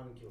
عنوان کیوں؟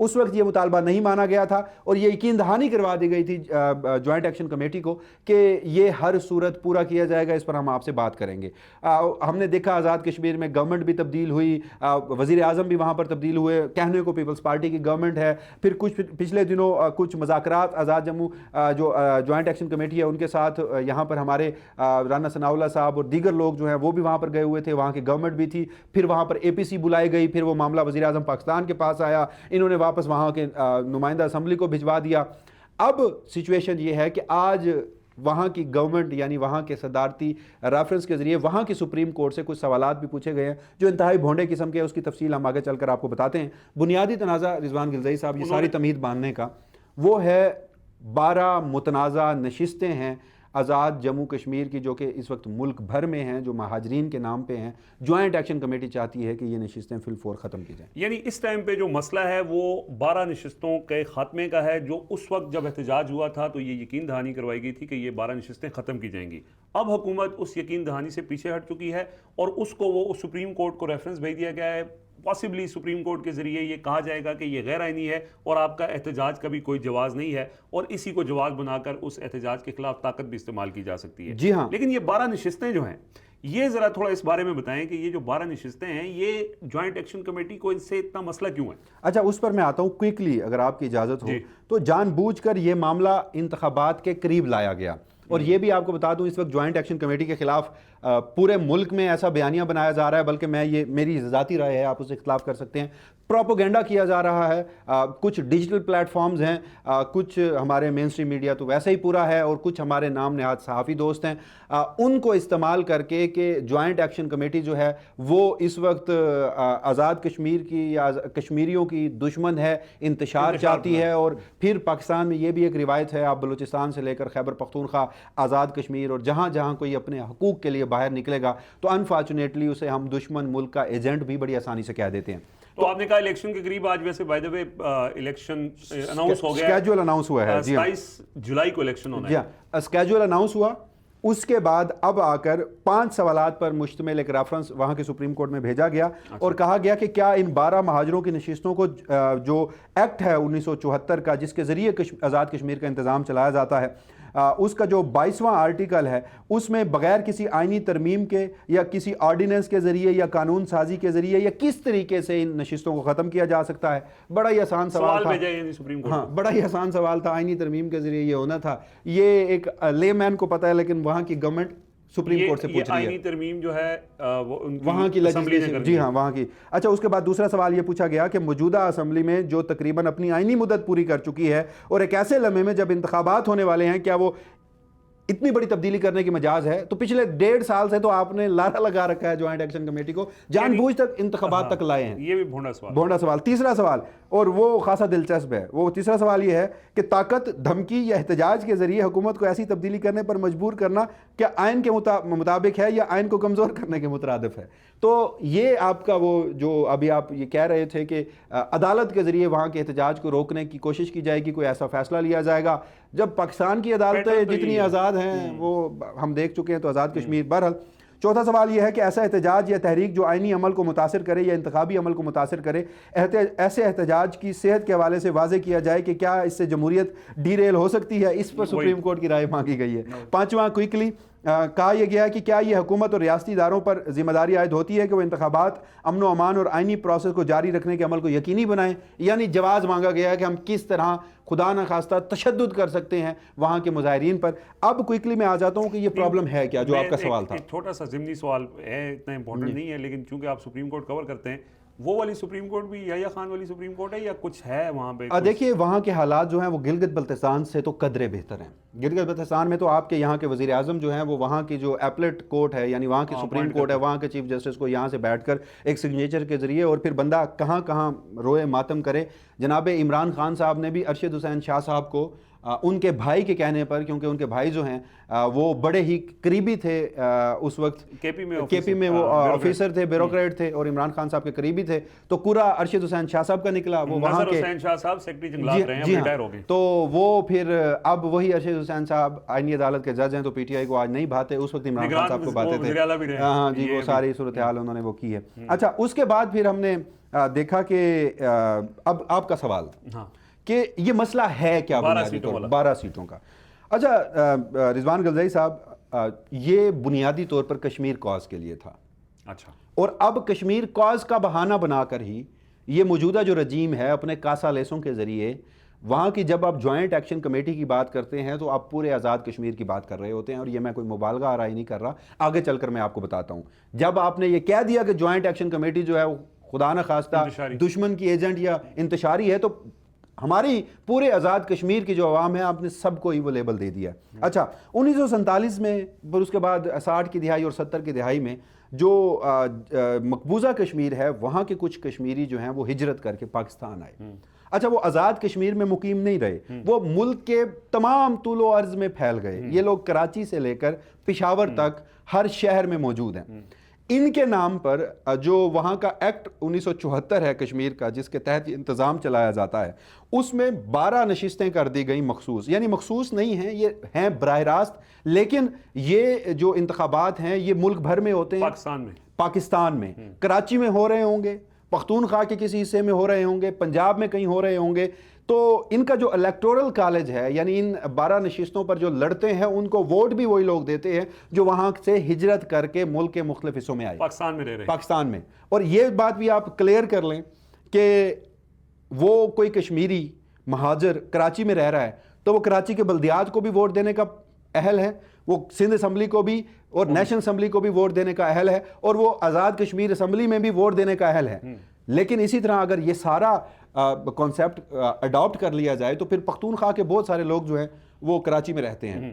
اس وقت یہ مطالبہ نہیں مانا گیا تھا اور یہ یقین دہانی کروا دی گئی تھی جوائنٹ ایکشن کمیٹی کو کہ یہ ہر صورت پورا کیا جائے گا، اس پر ہم آپ سے بات کریں گے۔ ہم نے دیکھا آزاد کشمیر میں گورنمنٹ بھی تبدیل ہوئی، وزیر اعظم بھی وہاں پر تبدیل ہوئے، کہنے کو پیپلز پارٹی کی گورنمنٹ ہے، پھر کچھ پچھلے دنوں کچھ مذاکرات آزاد جموں جو جوائنٹ ایکشن کمیٹی ہے ان کے ساتھ یہاں پر ہمارے رانا ثناء اللہ صاحب اور دیگر لوگ جو ہیں وہ بھی وہاں پر گئے ہوئے تھے، وہاں کی گورنمنٹ بھی تھی، پھر وہاں پر اے پی سی بلائی گئی، پھر وہ معاملہ وزیر اعظم پاکستان کے پاس آیا، انہوں نے واپس وہاں کے نمائندہ اسمبلی کو بھجوا دیا۔ اب سچویشن یہ ہے کہ آج وہاں کی گورنمنٹ یعنی وہاں کے صدارتی ریفرنس کے ذریعے وہاں کی سپریم کورٹ سے کچھ سوالات بھی پوچھے گئے ہیں جو انتہائی بھونڈے قسم کے ہیں، اس کی تفصیل ہم آگے چل کر آپ کو بتاتے ہیں۔ بنیادی تنازع رضوان گلزئی صاحب یہ ساری تمہید باندھنے کا وہ ہے 12 متنازع نشستیں ہیں آزاد جموں کشمیر کی جو کہ اس وقت ملک بھر میں ہیں، جو مہاجرین کے نام پہ ہیں۔ جوائنٹ ایکشن کمیٹی چاہتی ہے کہ یہ نشستیں فی الفور ختم کی جائیں۔ یعنی اس ٹائم پہ جو مسئلہ ہے وہ 12 نشستوں کے خاتمے کا ہے، جو اس وقت جب احتجاج ہوا تھا تو یہ یقین دہانی کروائی گئی تھی کہ یہ 12 نشستیں ختم کی جائیں گی۔ اب حکومت اس یقین دہانی سے پیچھے ہٹ چکی ہے اور اس کو وہ سپریم کورٹ کو ریفرنس بھیج دیا گیا ہے۔ پاسبلی سپریم کورٹ کے ذریعے یہ کہا جائے گا کہ یہ غیر آئینی ہے اور آپ کا احتجاج کا بھی کوئی جواز نہیں ہے، اور اسی کو جواز بنا کر اس احتجاج کے خلاف طاقت بھی استعمال کی جا سکتی ہے۔ جی ہاں، لیکن یہ 12 نشستیں جو ہیں، یہ ذرا تھوڑا اس بارے میں بتائیں کہ یہ جو 12 نشستیں ہیں یہ جوائنٹ ایکشن کمیٹی کو ان سے اتنا مسئلہ کیوں ہے؟ اچھا اس پر میں آتا ہوں کوئکلی اگر آپ کی اجازت ہو تو جان بوجھ کر یہ معاملہ انتخابات کے قریب لایا گیا، اور یہ بھی آپ کو بتا دوں اس وقت جوائنٹ ایکشن کمیٹی کے خلاف پورے ملک میں ایسا بیانیہ بنایا جا رہا ہے، بلکہ میں یہ میری ذاتی رائے ہے، آپ اسے اختلاف کر سکتے ہیں، پروپیگنڈا کیا جا رہا ہے۔ کچھ ڈیجیٹل پلیٹ فارمز ہیں، کچھ ہمارے مین اسٹریم میڈیا تو ویسے ہی پورا ہے، اور کچھ ہمارے نام نہاد صحافی دوست ہیں، ان کو استعمال کر کے کہ جوائنٹ ایکشن کمیٹی جو ہے وہ اس وقت آزاد کشمیر کی یا کشمیریوں کی دشمن ہے، انتشار چاہتی ہے، اور پھر پاکستان میں یہ بھی ایک روایت ہے، آپ بلوچستان سے لے کر خیبر پختونخوا، آزاد کشمیر اور جہاں جہاں کوئی اپنے حقوق کے لیے باہر نکلے گا تو انفارچونیٹلی اسے ہم دشمن ملک کا ایجنٹ بھی بڑی آسانی سے کہہ دیتے ہیں۔ تو آپ نے کہا الیکشن کے قریب، آج ویسے by the way election announce ہو گیا ہے، اسکیجول اناؤنس ہوا ہے، جی 27 جولائی کو الیکشن ہونا ہے۔ جی ہاں، اسکیجول اناؤنس ہوا، اس کے بعد اب آ کر 5 سوالات پر مشتمل ایک ریفرنس وہاں کے سپریم کورٹ میں بھیجا گیا اور کہا گیا کہ کیا ان 12 مہاجروں کی نشستوں کو جو ایکٹ ہے 1974 کا جس کے ذریعے آزاد کشمیر کا انتظام چلایا جاتا ہے، اس کا جو 22واں آرٹیکل ہے اس میں بغیر کسی آئینی ترمیم کے یا کسی آرڈیننس کے ذریعے یا قانون سازی کے ذریعے یا کس طریقے سے ان نشستوں کو ختم کیا جا سکتا ہے؟ بڑا ہی آسان سوال تھا، یعنی سپریم کورٹ، ہاں بڑا ہی آسان سوال تھا، آئینی ترمیم کے ذریعے یہ ہونا تھا۔ یہ ایک لے مین کو پتہ ہے، لیکن وہاں کی گورنمنٹ سپریم کورٹ سے پوچھ رہی ہے، آئینی ترمیم جو ہے وہاں کی لیجسلیشن، جی ہاں وہاں کی۔ اچھا اس کے بعد دوسرا سوال یہ پوچھا گیا کہ موجودہ اسمبلی میں جو تقریباً اپنی آئینی مدت پوری کر چکی ہے اور ایک ایسے لمحے میں جب انتخابات ہونے والے ہیں، کیا وہ اتنی بڑی تبدیلی کرنے کی مجاز ہے؟ تو پچھلے 1.5 سال سے تو آپ نے لارا لگا رکھا ہے جوائنٹ ایکشن کمیٹی کو، جان بوجھ تک انتخابات تک لائے ہیں۔ یہ بھی بھونڈا سوال، بھونڈا سوال۔ تیسرا سوال، اور وہ خاصا دلچسپ ہے، وہ تیسرا سوال یہ ہے کہ طاقت، دھمکی یا احتجاج کے ذریعے حکومت کو ایسی تبدیلی کرنے پر مجبور کرنا کیا آئین کے مطابق ہے یا آئین کو کمزور کرنے کے مترادف ہے؟ تو یہ آپ کا وہ جو ابھی آپ یہ کہہ رہے تھے کہ عدالت کے ذریعے وہاں کے احتجاج کو روکنے کی کوشش کی جائے گی، کوئی ایسا فیصلہ لیا جائے گا، جب پاکستان کی عدالتیں جتنی آزاد ہیں وہ ہم دیکھ چکے ہیں، تو آزاد کشمیر بہرحال۔ چوتھا سوال یہ ہے کہ ایسا احتجاج یا تحریک جو آئینی عمل کو متاثر کرے یا انتخابی عمل کو متاثر کرے، ایسے احتجاج کی صحت کے حوالے سے واضح کیا جائے کہ کیا اس سے جمہوریت ڈی ریل ہو سکتی ہے؟ اس پر سپریم کورٹ کی رائے مانگی گئی ہے۔ پانچواں کوئکلی کہا یہ گیا ہے کہ کیا یہ حکومت اور ریاستی اداروں پر ذمہ داری عائد ہوتی ہے کہ وہ انتخابات، امن و امان اور آئینی پروسیس کو جاری رکھنے کے عمل کو یقینی بنائیں؟ یعنی جواز مانگا گیا ہے کہ ہم کس طرح خدا نہ خواستہ تشدد کر سکتے ہیں وہاں کے مظاہرین پر۔ اب کوئکلی میں آ جاتا ہوں کہ یہ پرابلم ہے کیا، جو آپ کا سوال تھا۔ ایک چھوٹا سا ضمنی سوال ہے، اتنا امپورٹنٹ نہیں ہے، لیکن چونکہ آپ سپریم کورٹ کور کرتے ہیں، وہ والی سپریم کورٹ بھی یحییٰ خان والی سپریم کورٹ ہے یا کچھ ہے وہاں پہ؟ دیکھیے وہاں کے حالات جو ہیں وہ گلگت بلتستان سے تو قدرے بہتر ہیں۔ گلگت بلتستان میں تو آپ کے یہاں کے وزیر اعظم جو ہیں وہ وہاں کی جو ایپلیٹ کورٹ ہے، یعنی وہاں کی سپریم کورٹ ہے، وہاں کے چیف جسٹس کو یہاں سے بیٹھ کر ایک سگنیچر کے ذریعے اور پھر بندہ کہاں کہاں روئے ماتم کرے۔ جناب عمران خان صاحب نے بھی ارشد حسین شاہ صاحب کو ان کے بھائی کے کہنے پر, کیونکہ ان کے بھائی جو ہیں وہ بڑے ہی قریبی تھے اس وقت, کے پی میں وہ آفیسر تھے, بیوروکریٹ تھے اور عمران خان صاحب کے قریبی تھے, تو قرہ ارشد حسین شاہ صاحب کا نکلا, وہ وہاں کے حسین شاہ صاحب سیکرٹری جنگلات رہے ہیں, ریٹائر ہو گئے. تو وہ پھر اب وہی ارشد حسین صاحب آئینی عدالت کے جج ہیں, تو پی ٹی آئی کو آج نہیں بھاتے, اس وقت عمران خان صاحب کو بھاتے تھے. ہاں جی, وہ ساری صورتحال انہوں نے وہ کی ہے. اچھا, اس کے بعد پھر ہم نے دیکھا کہ اب آپ کا سوال کہ یہ مسئلہ ہے کیا بنیادی طور پر 12 سیٹوں کا. اچھا رضوان غلزئی صاحب, یہ بنیادی طور پر کشمیر کاز کے لیے تھا. اچھا, اور اب کشمیر کاز کا بہانہ بنا کر ہی یہ موجودہ جو رجیم ہے اپنے کاسا لیسوں کے ذریعے وہاں کی, جب آپ جوائنٹ ایکشن کمیٹی کی بات کرتے ہیں تو آپ پورے آزاد کشمیر کی بات کر رہے ہوتے ہیں. اور یہ میں کوئی مبالغہ آرائی نہیں کر رہا, آگے چل کر میں آپ کو بتاتا ہوں. جب آپ نے یہ کہہ دیا کہ جوائنٹ ایکشن کمیٹی جو ہے وہ خدا نہ خواستہ دشمن کی ایجنٹ یا انتشاری ہے, تو ہماری پورے آزاد کشمیر کی جو عوام ہے آپ نے سب کو ہی وہ لیبل دے دیا. اچھا, 1947 میں, پھر اس کے بعد 60 کی دہائی اور 70 کی دہائی میں جو مقبوضہ کشمیر ہے وہاں کے کچھ کشمیری جو ہیں وہ ہجرت کر کے پاکستان آئے. اچھا, وہ آزاد کشمیر میں مقیم نہیں رہے, وہ ملک کے تمام طول و عرض میں پھیل گئے. یہ لوگ کراچی سے لے کر پشاور تک ہر شہر میں موجود ہیں. ان کے نام پر جو وہاں کا ایکٹ 1974 ہے کشمیر کا, جس کے تحت یہ انتظام چلایا جاتا ہے, اس میں 12 نشستیں کر دی گئیں مخصوص, یعنی مخصوص نہیں ہیں, یہ ہیں براہ راست, لیکن یہ جو انتخابات ہیں یہ ملک بھر میں ہوتے ہیں. پاکستان میں کراچی میں ہو رہے ہوں گے, پختونخوا کے کسی حصے میں ہو رہے ہوں گے, پنجاب میں کہیں ہو رہے ہوں گے. تو ان کا جو الیکٹورل کالج ہے, یعنی ان 12 نشستوں پر جو لڑتے ہیں ان کو ووٹ بھی وہی لوگ دیتے ہیں جو وہاں سے ہجرت کر کے ملک کے مختلف حصوں میں آئے, پاکستان میں رہ رہے ہیں. پاکستان میں. اور یہ بات بھی آپ کلیئر کر لیں کہ وہ کوئی کشمیری مہاجر کراچی میں رہ رہا ہے تو وہ کراچی کے بلدیات کو بھی ووٹ دینے کا اہل ہے, وہ سندھ اسمبلی کو بھی اور نیشنل اسمبلی کو بھی ووٹ دینے کا اہل ہے, اور وہ آزاد کشمیر اسمبلی میں بھی ووٹ دینے کا اہل ہے. لیکن اسی طرح اگر یہ سارا کانسیپٹ اڈاپٹ کر لیا جائے تو پھر پختونخوا کے بہت سارے لوگ جو ہیں وہ کراچی میں رہتے ہیں,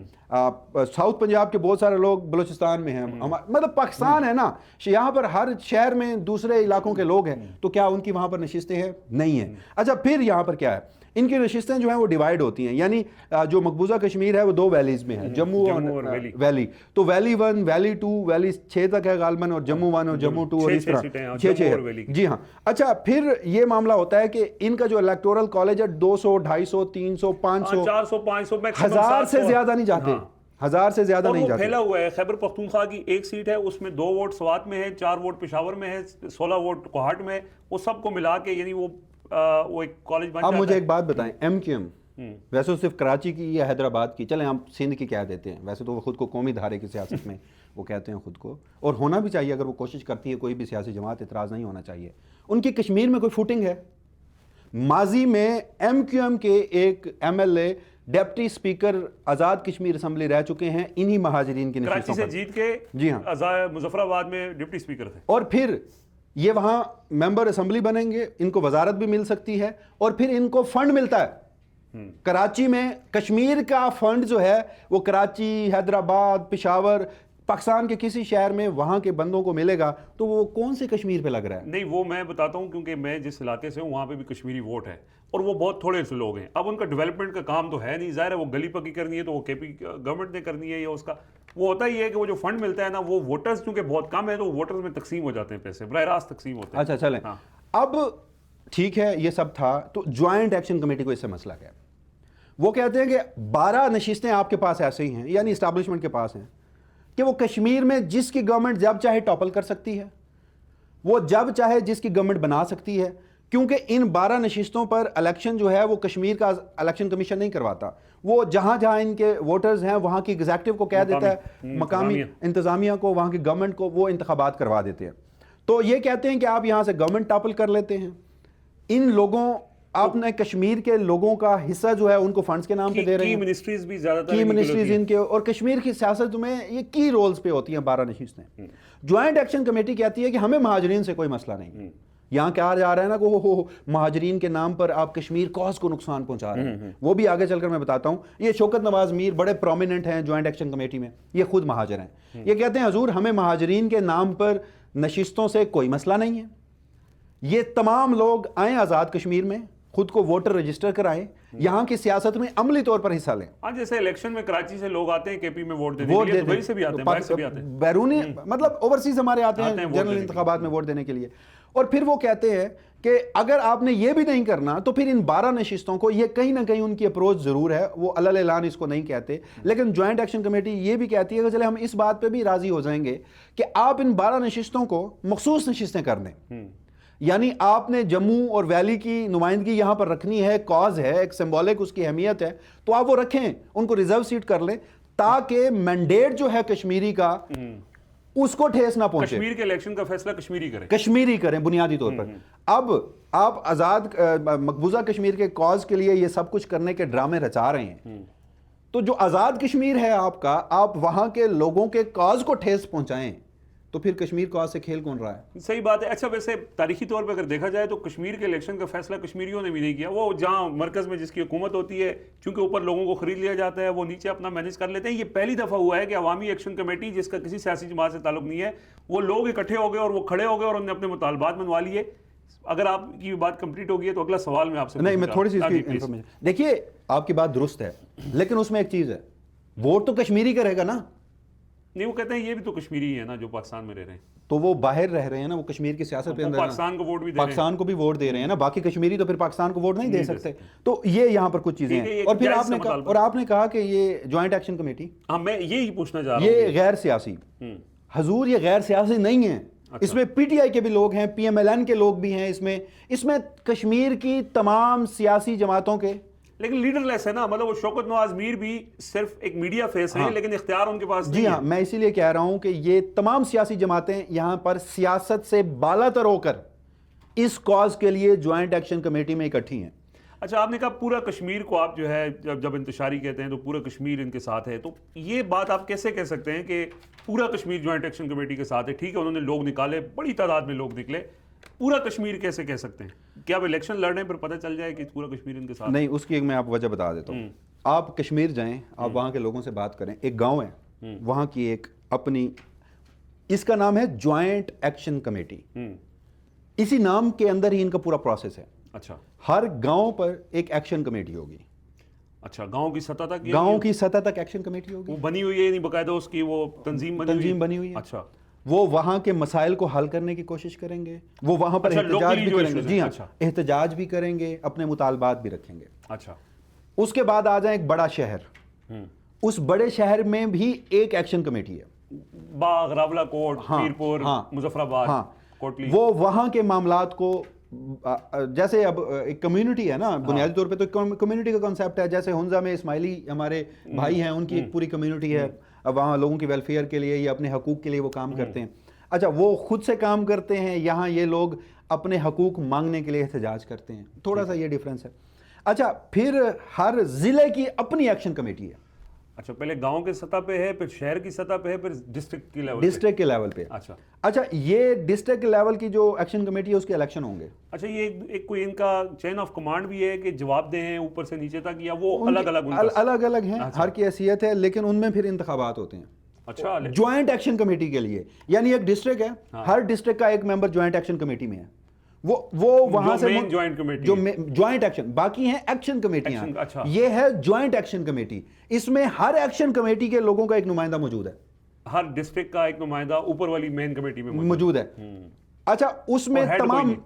ساؤتھ پنجاب کے بہت سارے لوگ بلوچستان میں ہیں, مطلب پاکستان ہے نا, یہاں پر ہر شہر میں دوسرے علاقوں کے لوگ ہیں, تو کیا ان کی وہاں پر نشستیں ہیں؟ نہیں ہیں. اچھا, پھر یہاں پر کیا ہے, ان کی نشستیں جو ہیں وہ ڈیوائیڈ ہوتی ہیں, یعنی جو مقبوضہ کشمیر ہے وہ 2 ویلیز میں ہے, جموں اور ویلی. تو ویلی 1, ویلی 2, ویلی 6 تک ہے غالباً, اور جموں 1 اور جموں 2 اور اس طرح 6. جی ہاں. اچھا, پھر یہ معاملہ ہوتا ہے کہ ان کا جو الیکٹورل کالج ہے 200, 250, 300, 500, 400, 500, 1000 سے زیادہ نہیں جاتے, 1000 سے زیادہ نہیں جاتے. پھیلا ہوا ہے. خیبر پختونخوا کی ایک سیٹ ہے, اس میں 2 ووٹ سوات میں ہے, 4 ووٹ پشاور میں ہے, 16 ووٹ کوہاٹ میں ہے, وہ سب کو ملا کے یعنی وہ ایک کالج بن جاتا ہے. اب مجھے ایک بات بتائیں, ایم کیو ایم ویسے صرف کراچی کی یا حیدرآباد کی, چلیں ہم سندھ کی کہہ دیتے ہیں, ویسے تو وہ خود کو قومی دھارے کی سیاست میں وہ کہتے ہیں خود کو, اور ہونا بھی چاہیے, اگر وہ کوشش کرتی ہے کوئی بھی سیاسی جماعت, اعتراض نہیں ہونا چاہیے. ان کی کشمیر میں کوئی فوٹنگ ہے؟ ماضی میں ایم کیو ایم کے ایک M L A deputy speaker Azad Kashmir assembly رہ چکے ہیں انہی مہاجرین کی نشستوں پر. کراچی سے جیت کے جی ہاں مظفر آباد میں ڈپٹی اسپیکر تھے, اور پھر یہ وہاں ممبر اسمبلی بنیں گے, ان کو وزارت بھی مل سکتی ہے, اور پھر ان کو فنڈ ملتا ہے. کراچی میں کشمیر کا فنڈ جو ہے وہ کراچی, حیدرآباد, پشاور, پاکستان کے کسی شہر میں وہاں کے بندوں کو ملے گا, تو وہ کون سے کشمیر پہ لگ رہا ہے؟ نہیں, وہ میں بتاتا ہوں, کیونکہ میں جس علاقے سے ہوں وہاں پہ بھی کشمیری ووٹ ہے, اور وہ بہت تھوڑے سے لوگ ہیں. اب ان کا ڈیولپمنٹ کا کام تو ہے نہیں, ظاہر ہے وہ گلی پکی کرنی ہے تو وہ کے پی گورنمنٹ نے کرنی ہے, یا اس کا وہ ہوتا ہی ہے کہ وہ جو فنڈ ملتا ہے نا, وہ ووٹرز چونکہ بہت کم ہے تو ووٹرز میں تقسیم ہو جاتے ہیں, پیسے براہ راست تقسیم ہوتے ہیں. اچھا چلیں, اب ٹھیک ہے, یہ سب تھا, تو جوائنٹ ایکشن کمیٹی کو اس سے مسئلہ کیا ہے؟ وہ کہتے ہیں کہ 12 نشستیں آپ کے پاس ایسے ہی ہیں, یعنی اسٹیبلشمنٹ کے پاس ہیں, کہ وہ کشمیر میں جس کی گورنمنٹ جب چاہے ٹاپل کر سکتی ہے, وہ جب چاہے جس کی گورنمنٹ بنا سکتی ہے, کیونکہ ان 12 نشستوں پر الیکشن جو ہے وہ کشمیر کا الیکشن کمیشن نہیں کرواتا, وہ جہاں جہاں ان کے ووٹرز ہیں وہاں کی ایگزیکٹو کو کہہ دیتا ہے, مقامی انتظامیہ کو, وہاں کی گورنمنٹ کو وہ انتخابات کروا دیتے ہیں. تو یہ کہتے ہیں کہ آپ یہاں سے گورنمنٹ ٹاپل کر لیتے ہیں, ان لوگوں آپ نے کشمیر کے لوگوں کا حصہ جو ہے ان کو فنڈز کے نام پہ دے رہے ہیں, کی منسٹریز بھی زیادہ تر کی منسٹریز ان کے, اور کشمیر کی سیاست میں یہ کی رولز پہ ہوتی ہیں 12 نشستیں. جوائنٹ ایکشن کمیٹی کہتی ہے کہ ہمیں مہاجرین سے کوئی مسئلہ نہیں. یہاں کہا جا رہا ہے نا کہ مہاجرین کے نام پر آپ کشمیر کاز کو نقصان پہنچا رہے ہیں, وہ بھی آگے چل کر میں بتاتا ہوں. یہ شوکت نواز میر بڑے پرومیننٹ ہیں جوائنٹ ایکشن کمیٹی میں, یہ خود مہاجر ہیں. یہ کہتے ہیں حضور ہمیں مہاجرین کے نام پر نشستوں سے کوئی مسئلہ نہیں ہے, یہ تمام لوگ آئیں آزاد کشمیر میں, خود کو ووٹر رجسٹر کرائیں, یہاں کی سیاست میں عملی طور پر حصہ لیں. ہاں جیسے الیکشن میں کراچی سے لوگ آتے ہیں کے پی میں ووٹ دینے کے لیے, دبئی سے بھی آتے ہیں, باہر سے بھی آتے ہیں, بیرونی مطلب اوورسیز ہمارے آتے ہیں جنرل انتخابات میں ووٹ دینے کے لیے. اور پھر وہ کہتے ہیں کہ اگر آپ نے یہ بھی نہیں کرنا تو پھر ان 12 نشستوں کو, یہ کہیں نہ کہیں ان کی اپروچ ضرور ہے, وہ علل اعلان اس کو نہیں کہتے, لیکن جوائنٹ ایکشن کمیٹی یہ بھی کہتی ہے کہ چلے ہم اس بات پہ بھی راضی ہو جائیں گے کہ آپ ان 12 نشستوں کو مخصوص نشستیں کر دیں. یعنی آپ نے جموں اور ویلی کی نمائندگی یہاں پر رکھنی ہے, کاز ہے, ایک سمبولک اس کی اہمیت ہے, تو آپ وہ رکھیں, ان کو ریزرو سیٹ کر لیں تاکہ مینڈیٹ جو ہے کشمیری کا اس کو ٹھیس نہ پہنچے. کشمیر کے الیکشن کا فیصلہ کشمیری کریں بنیادی طور پر. اب آپ آزاد مقبوضہ کشمیر کے کاز کے لیے یہ سب کچھ کرنے کے ڈرامے رچا رہے ہیں, تو جو آزاد کشمیر ہے آپ کا, آپ وہاں کے لوگوں کے کاز کو ٹھیس پہنچائیں, تو پھر کشمیر کاز سے کھیل کون رہا ہے؟ صحیح بات ہے. اچھا ویسے تاریخی طور پہ اگر دیکھا جائے تو کشمیر کے الیکشن کا فیصلہ کشمیریوں نے بھی نہیں کیا. وہ جہاں مرکز میں جس کی حکومت ہوتی ہے, چونکہ اوپر لوگوں کو خرید لیا جاتا ہے, وہ نیچے اپنا مینیج کر لیتے ہیں. یہ پہلی دفعہ ہوا ہے کہ عوامی ایکشن کمیٹی جس کا کسی سیاسی جماعت سے تعلق نہیں ہے, وہ لوگ اکٹھے ہو گئے اور وہ کھڑے ہو گئے اور انہوں نے اپنے مطالبات منوا لیے. اگر آپ کی بات کمپلیٹ ہوگی ہے تو اگلا سوال میں آپ سے نہیں, میں تھوڑی سی انفارمیشن. دیکھیے آپ کی بات درست ہے, لیکن اس میں ایک چیز ہے, ووٹ تو کشمیری کرے گا نا. نہیں, وہ کہتے ہیں یہ بھی تو کشمیری ہے نا جو پاکستان میں رہ رہے ہیں, تو وہ باہر رہ رہے ہیں نا, وہ کشمیر کی سیاست پہ اندر پاکستان کو ووٹ بھی دے رہے ہیں, پاکستان کو بھی ووٹ دے رہے ہیں نا, باقی کشمیری تو پھر پاکستان کو ووٹ نہیں دے سکتے. تو یہ یہاں پر کچھ چیزیں ہیں. اور پھر آپ نے کہا کہ یہ جوائنٹ ایکشن کمیٹی, ہاں میں یہی پوچھنا چاہ رہا ہوں, یہ غیر سیاسی. حضور یہ غیر سیاسی نہیں ہے, اس میں پی ٹی آئی کے بھی لوگ ہیں, پی ایم ایل این کے لوگ بھی ہیں, اس میں کشمیر کی تمام سیاسی جماعتوں کے, لیکن لیڈر لیس ہے نا. مطلب وہ شوکت نواز میر بھی صرف ایک میڈیا فیس ہے, لیکن اختیار ان کے پاس نہیں ہے. جی ہاں, میں اسی لیے کہہ رہا ہوں کہ یہ تمام سیاسی جماعتیں یہاں پر سیاست سے بالا تر ہو کر اس کاز کے لیے جوائنٹ ایکشن کمیٹی میں اکٹھی ہیں. اچھا آپ نے کہا پورا کشمیر کو آپ جو ہے جب انتشاری کہتے ہیں تو پورا کشمیر ان کے ساتھ ہے, تو یہ بات آپ کیسے کہہ سکتے ہیں کہ پورا کشمیر جوائنٹ ایکشن کمیٹی کے ساتھ ہے؟ ٹھیک ہے انہوں نے لوگ نکالے, بڑی تعداد میں لوگ نکلے, پورا کشمیر کیسے کہہ سکتے ہیں؟ کیا اب الیکشن لڑنے پر پتہ چل جائے کہ پورا کشمیر ان کے ساتھ؟ نہیں, اس کی ایک میں آپ وجہ بتا دیتا ہوں. آپ کشمیر جائیں, آپ وہاں کے لوگوں سے بات کریں, ایک گاؤں ہے وہاں کی ایک اپنی, اس کا نام ہے جوائنٹ ایکشن کمیٹی. اسی نام کے اندر ہی ان کا پورا پروسیس ہے. اچھا, ہر گاؤں پر ایک ایکشن کمیٹی ہوگی. اچھا, گاؤں کی سطح تک, گاؤں کی سطح تک ایکشن کمیٹی ہوگی. وہ بنی ہوئی ہے, نہیں باقاعدہ اس کی وہ تنظیم بنی ہوئی ہے. اچھا, وہ وہاں کے مسائل کو حل کرنے کی کوشش کریں گے, وہ وہاں پر احتجاج بھی کریں گے. جی ہاں, احتجاج بھی کریں گے, اپنے مطالبات بھی رکھیں گے. اچھا, اس کے بعد آ جائیں ایک بڑا شہر, اس بڑے شہر میں بھی ایک ایکشن کمیٹی ہے. باغ, راولہ کوٹ, پیرپور, مظفر آباد, کوٹلی, وہ وہاں کے معاملات کو, جیسے اب ایک کمیونٹی ہے نا, بنیادی طور پہ تو کمیونٹی کا کنسیپٹ ہے. جیسے ہنزا میں اسماعیلی ہمارے بھائی ہیں, ان کی ایک پوری کمیونٹی ہے, اب وہاں لوگوں کی ویلفیئر کے لیے یا اپنے حقوق کے لیے وہ کام کرتے ہیں. اچھا, وہ خود سے کام کرتے ہیں, یہاں یہ لوگ اپنے حقوق مانگنے کے لیے احتجاج کرتے ہیں. تھوڑا سا یہ ڈیفرنس ہے. اچھا, پھر ہر ضلع کی اپنی ایکشن کمیٹی ہے. اچھا, پہلے گاؤں کے سطح پہ ہے, پھر شہر کی سطح پہ ہے, پھر ڈسٹرکٹ کی لیول, ڈسٹرکٹ کے لیول پہ. اچھا, یہ ڈسٹرکٹ لیول کی جو ایکشن کمیٹی ہے اس کے الیکشن ہوں گے. اچھا, یہ ایک کوئی ان کا چین آف کمانڈ بھی ہے کہ جواب دیں ہیں اوپر سے نیچے تک, یا وہ الگ الگ ہیں, ہر کی حیثیت ہے, لیکن ان میں پھر انتخابات ہوتے ہیں. اچھا, جوائنٹ ایکشن کمیٹی کے لیے, یعنی ایک ڈسٹرکٹ ہے, ہر ڈسٹرکٹ کا ایک ممبر جوائنٹ ایکشن کمیٹی میں ہے. وہ وہاں سے جو جوائنٹ ایکشن, باقی ہیں ایکشن کمیٹیاں, یہ ہے جوائنٹ ایکشن کمیٹی. اس میں ہر ایکشن کمیٹی کے لوگوں کا ایک نمائندہ موجود ہے, ہر ڈسٹرکٹ کا ایک نمائندہ اوپر والی مین کمیٹی میں موجود ہے. اچھا, اس میں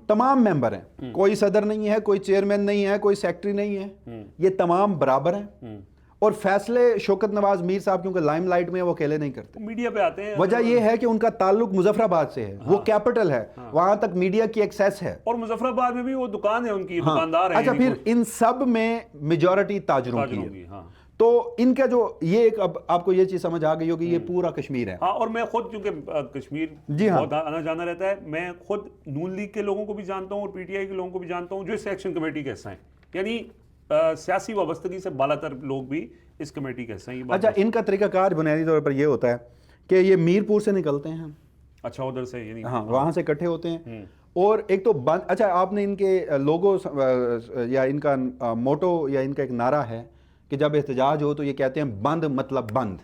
تمام ممبر ہیں, کوئی صدر نہیں ہے, کوئی چیئرمین نہیں ہے, کوئی سیکٹری نہیں ہے, یہ تمام برابر ہیں. اور فیصلے شوکت نواز میر صاحب کیونکہ لائم لائٹ میں وہ اکیلے نہیں کرتے, میڈیا پہ آتے ہیں. وجہ یہ ہے کہ ان کا تعلق مظفر آباد سے ہے, وہ کیپٹل ہے, وہاں تک میڈیا کی ایکسیس ہے, اور مظفر آباد میں بھی وہ دکان ہے ان کی, دکاندار ہیں. اچھا, پھر ان سب میں میجورٹی تاجروں کی ہے. تو ان کا جو یہ ایک, اب آپ کو یہ چیز سمجھ آ گئی ہوگی, یہ پورا کشمیر ہے. ہاں, اور میں خود چونکہ کشمیر بہت آنا جانا رہتا ہے, میں خود نون لیگ کے لوگوں کو بھی جانتا ہوں اور پی ٹی آئی کے لوگوں کو بھی جانتا ہوں جو اس ایکشن کمیٹی کے حصہ ہیں, یعنی سیاسی وابستگی سے بالا تر لوگ بھی اس کمیٹی کے حصہ ہیں. اچھا, ان کا طریقہ کار بنیادی طور پر یہ ہوتا ہے کہ یہ میرپور سے نکلتے ہیں. اچھا, ادھر سے, یعنی ہاں, وہاں سے اکٹھے ہوتے ہیں. اور ایک تو بند, اچھا آپ نے ان کے لوگو یا ان کا موٹو یا ان کا ایک نعرہ ہے کہ جب احتجاج ہو تو یہ کہتے ہیں بند مطلب بند.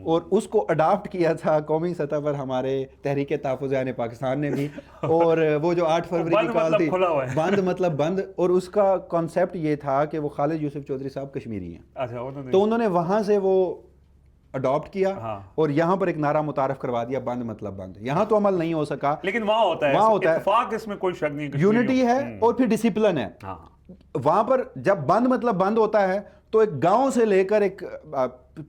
اور اس کو اڈاپٹ کیا تھا قومی سطح پر ہمارے تحریک تحفظ عین پاکستان نے بھی. اور وہ جو 8 فروری کی کال تھی, بند مطلب بند, اور اس کا کانسیپٹ یہ تھا کہ وہ خالد یوسف چودھری صاحب کشمیری ہیں, تو انہوں نے وہاں سے وہ اڈاپٹ کیا اور یہاں پر ایک نعرہ متعارف کروا دیا, بند مطلب بند. یہاں تو عمل نہیں ہو سکا, لیکن وہاں ہوتا ہے اتفاق, اس میں کوئی شک نہیں, یونٹی ہے اور پھر ڈسپلن ہے. وہاں پر جب بند مطلب بند ہوتا ہے تو ایک گاؤں سے لے کر ایک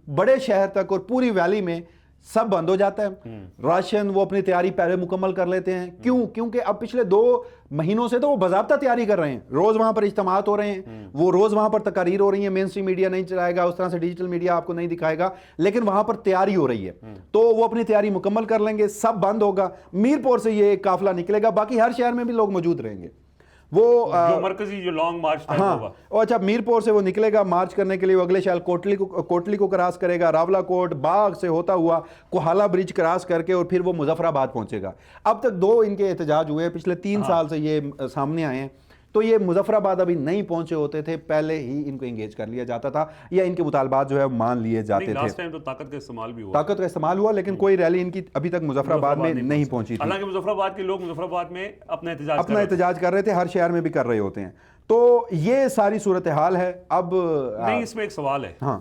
بڑے شہر تک اور پوری ویلی میں سب بند ہو جاتا ہے. راشن وہ اپنی تیاری پہلے مکمل کر لیتے ہیں. کیوں؟ کیونکہ اب پچھلے 2 مہینوں سے تو وہ باضابطہ تیاری کر رہے ہیں, روز وہاں پر اجتماعات ہو رہے ہیں, وہ روز وہاں پر تقاریر ہو رہی ہیں. مین اسٹریم میڈیا نہیں چلائے گا, اس طرح سے ڈیجیٹل میڈیا آپ کو نہیں دکھائے گا, لیکن وہاں پر تیاری ہو رہی ہے, تو وہ اپنی تیاری مکمل کر لیں گے. سب بند ہوگا, میرپور سے یہ ایک قافلہ نکلے گا, باقی ہر شہر میں بھی لوگ موجود رہیں گے. وہ جو مرکزی جو لانگ مارچ ہاں, اور اچھا میرپور سے وہ نکلے گا مارچ کرنے کے لیے, وہ اگلے شہر کوٹلی کو کراس کرے گا, راولا کوٹ باغ سے ہوتا ہوا کوہالہ برج کراس کر کے, اور پھر وہ مظفر آباد پہنچے گا. اب تک 2 ان کے احتجاج ہوئے, پچھلے 3 سال سے یہ سامنے آئے ہیں. تو یہ مظفر آباد ابھی نہیں پہنچے ہوتے تھے, پہلے ہی ان کو انگیج کر لیا جاتا تھا, یا ان کے مطالبات جو ہے مان لیے جاتے تھے. لاسٹ ٹائم تو طاقت کا استعمال بھی ہوا, طاقت کا استعمال ہوا, لیکن کوئی ریلی ان کی ابھی تک مظفر آباد میں نہیں پہنچی تھی. حالانکہ مظفر آباد کے لوگ مظفر آباد میں اپنا احتجاج کر رہے تھے, ہر شہر میں بھی کر رہے ہوتے ہیں. تو یہ ساری صورتحال ہے. اب نہیں, اس میں ایک سوال ہے. ہاں,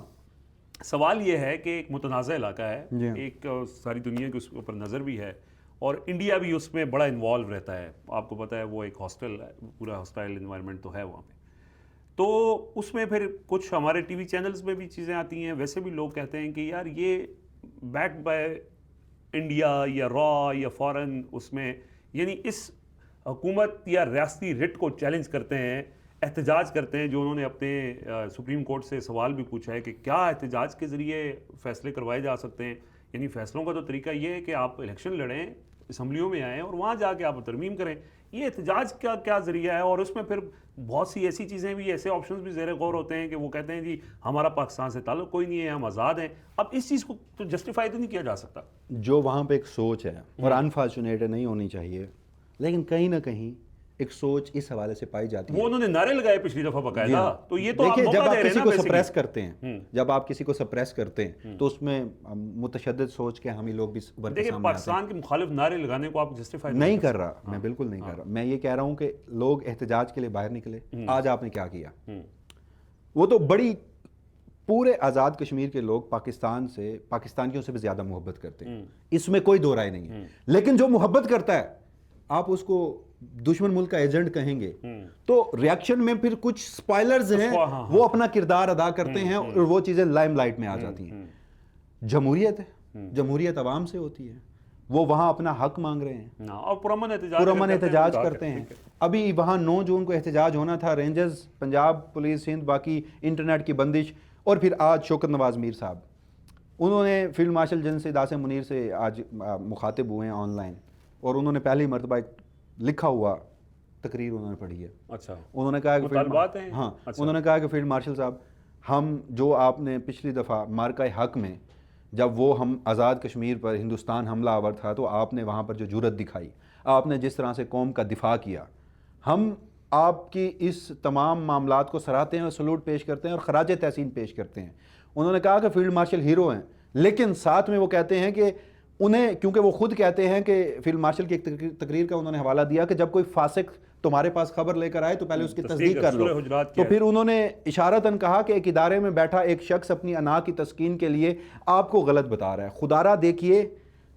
سوال یہ ہے کہ ایک متنازع علاقہ ہے, ایک ساری دنیا کے اس کے اوپر نظر بھی ہے, اور انڈیا بھی اس میں بڑا انوالو رہتا ہے. آپ کو پتہ ہے وہ ایک ہاسٹل, پورا ہاسٹائل انوائرمنٹ تو ہے وہاں پہ. تو اس میں پھر کچھ ہمارے ٹی وی چینلز میں بھی چیزیں آتی ہیں, ویسے بھی لوگ کہتے ہیں کہ یار یہ بیکڈ بائی انڈیا یا را یا فارن, اس میں یعنی اس حکومت یا ریاستی رٹ کو چیلنج کرتے ہیں, احتجاج کرتے ہیں. جو انہوں نے اپنے سپریم کورٹ سے سوال بھی پوچھا ہے کہ کیا احتجاج کے ذریعے فیصلے کروائے جا سکتے ہیں, یعنی فیصلوں کا تو طریقہ یہ ہے کہ آپ الیکشن لڑیں, اسمبلیوں میں آئیں اور وہاں جا کے آپ ترمیم کریں. یہ احتجاج کا کیا ذریعہ ہے؟ اور اس میں پھر بہت سی ایسی چیزیں بھی, ایسے آپشنز بھی زیر غور ہوتے ہیں کہ وہ کہتے ہیں جی ہمارا پاکستان سے تعلق کوئی نہیں ہے, ہم آزاد ہیں. اب اس چیز کو تو جسٹیفائی تو نہیں کیا جا سکتا. جو وہاں پہ ایک سوچ ہے, اور انفارچونیٹ نہیں ہونی چاہیے, لیکن کہیں نہ کہیں ایک سوچ اس حوالے سے پائی جاتی ہے. وہ انہوں نے نعرے لگائے پچھلی دفعہ باقاعدہ, تو یہ تو دیکھیں, جب آپ کسی کو سپریس کرتے ہیں, جب آپ کسی کو سپریس کرتے ہیں تو اس میں متشدد سوچ کے ہم ہی لوگ بھی ابھر کے سامنے آتے ہیں. پاکستان کے مخالف نعرے لگانے کو آپ جسٹیفائی نہیں کر رہا, میں بالکل نہیں کر رہا. میں یہ کہہ رہا ہوں کہ لوگ احتجاج کے لیے باہر نکلے. آج آپ نے کیا کیا, وہ تو بڑی پورے آزاد کشمیر کے لوگ پاکستان سے, پاکستانیوں سے بھی زیادہ محبت کرتے ہیں, اس میں کوئی دو رائے نہیں ہے. لیکن جو محبت کرتا ہے آپ اس کو دشمن ملک کا ایجنٹ کہیں گے, تو ریاکشن میں پھر کچھ سپائلرز ہیں, وہ اپنا کردار ادا کرتے ہیں اور وہ چیزیں لائم لائٹ میں آ جاتی ہیں. جمہوریت ہے, جمہوریت عوام سے ہوتی ہے, وہ وہاں اپنا حق مانگ رہے ہیں اور پرامن احتجاج کرتے ہیں. ابھی وہاں 9 جون کو احتجاج ہونا تھا, رینجرز, پنجاب پولیس ہند, باقی انٹرنیٹ کی بندش, اور پھر آج شوکت نواز میر صاحب, انہوں نے فیلڈ مارشل جنرل سے داسم منیر سے آج مخاطب ہوئے ہیں آن لائن, اور انہوں نے پہلی مرتبہ ایک لکھا ہوا تقریر انہوں نے پڑھی ہے. اچھا, انہوں نے کہا کہ انہوں نے کہا کہ فیلڈ مارشل صاحب, ہم جو آپ نے پچھلی دفعہ مارکہ حق میں جب وہ ہم آزاد کشمیر پر ہندوستان حملہ آور تھا, تو آپ نے وہاں پر جو جرأت دکھائی, آپ نے جس طرح سے قوم کا دفاع کیا, ہم آپ کی اس تمام معاملات کو سراہتے ہیں اور سلوٹ پیش کرتے ہیں اور خراج تحسین پیش کرتے ہیں. انہوں نے کہا کہ فیلڈ مارشل ہیرو ہیں, لیکن ساتھ میں وہ کہتے ہیں کہ انہیں, کیونکہ وہ خود کہتے ہیں کہ فیلڈ مارشل کی ایک تقریر کا انہوں نے حوالہ دیا کہ جب کوئی فاسق تمہارے پاس خبر لے کر آئے تو پہلے اس کی تصدیق کر لو. تو پھر انہوں نے اشارتاً کہا کہ ایک ادارے میں بیٹھا ایک شخص اپنی انا کی تسکین کے لیے آپ کو غلط بتا رہا ہے. خدارا دیکھیے,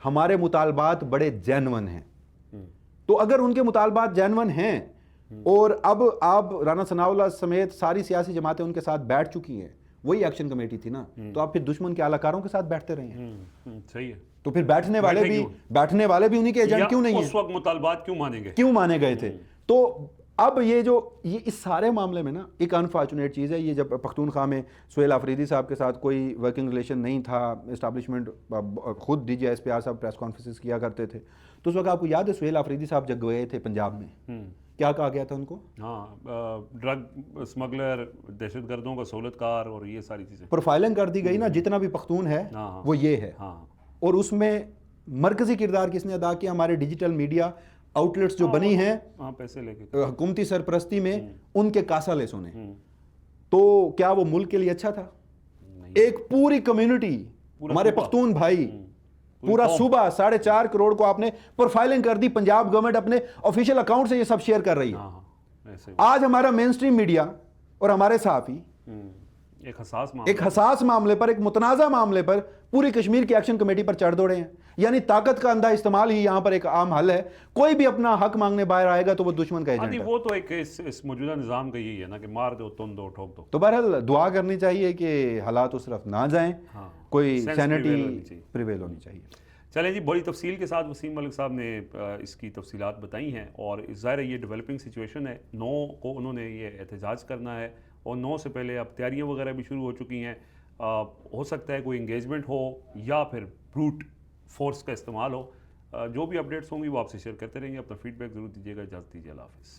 ہمارے مطالبات بڑے جینون ہیں. تو اگر ان کے مطالبات جینون ہیں اور اب آپ رانا ثناء اللہ سمیت ساری سیاسی جماعتیں ان کے ساتھ بیٹھ چکی ہیں, وہی ایکشن کمیٹی تھی نا, تو آپ پھر دشمن کے اعلی کاروں کے ساتھ بیٹھتے رہے ہیں. صحیح ہے, تو پھر بیٹھنے والے بھی انہی کے ایجنٹ کیوں نہیں ہیں؟ اس وقت مطالبات کیوں مانے گئے تھے؟ تو اب یہ اس سارے معاملے میں نا ایک انفارچونیٹ چیز ہے. یہ جب پختونخوا میں سہیل آفریدی صاحب کے ساتھ کوئی ورکنگ ریلیشن نہیں تھا, اسٹیبلشمنٹ خود D G S P R صاحب پریس کانفرنسز کیا کرتے تھے, تو اس وقت آپ کو یاد ہے سہیل آفریدی صاحب جب گئے تھے پنجاب میں, کیا کہا گیا تھا ان کو؟ ڈرگ اسمگلر, دہشت گردوں کا سہولت کار, اور یہ ساری چیزیں پروفائلنگ کر دی گئی نا. جتنا بھی پختون ہے وہ یہ ہے, اور اس میں مرکزی کردار کس نے ادا کیا؟ ہمارے ڈیجیٹل میڈیا آؤٹلیٹس جو بنی ہیں پیسے لے کے حکومتی سرپرستی میں, ان کے کاسا لے سونے. تو کیا وہ ملک کے لیے اچھا تھا؟ ایک پوری کمیونٹی ہمارے پختون بھائی پورا صوبہ 4.5 کروڑ کو آپ نے پروفائلنگ کر دی. پنجاب گورنمنٹ اپنے آفیشیل اکاؤنٹ سے یہ سب شیئر کر رہی ہے. آج ہمارا مین سٹریم میڈیا اور ہمارے صحافی ایک حساس معاملے پر, ایک متنازع معاملے پر پوری کشمیر کی ایکشن کمیٹی پر چڑھ دوڑے ہیں. یعنی طاقت کا اندھا استعمال ہی یہاں پر ایک عام حل ہے. کوئی بھی اپنا حق مانگنے باہر آئے گا تو وہ دشمن کا ایجنٹ ہے. وہ تو ایک اس موجودہ نظام کا یہی ہے نا کہ مار دو, تن دو, ٹھوک دو. تو بہرحال دعا کرنی چاہیے کہ حالات اس طرف نہ جائیں, کوئی سینٹی پریویل ہونی چاہیے. چلیں جی, بڑی تفصیل کے ساتھ وسیم ملک صاحب نے اس کی تفصیلات بتائی ہیں, اور ظاہر ہے یہ ڈیولپنگ سچویشن ہے. 9 کو انہوں نے یہ احتجاج کرنا ہے, اور 9 سے پہلے اب تیاریاں وغیرہ بھی شروع ہو چکی ہیں. ہو سکتا ہے کوئی انگیجمنٹ ہو یا پھر بروٹ فورس کا استعمال ہو. جو بھی اپڈیٹس ہوں گی وہ آپ سے شیئر کرتے رہیں گے. اپنا فیڈ بیک ضرور دیجیے گا. اجازت دیجیے, اللہ حافظ.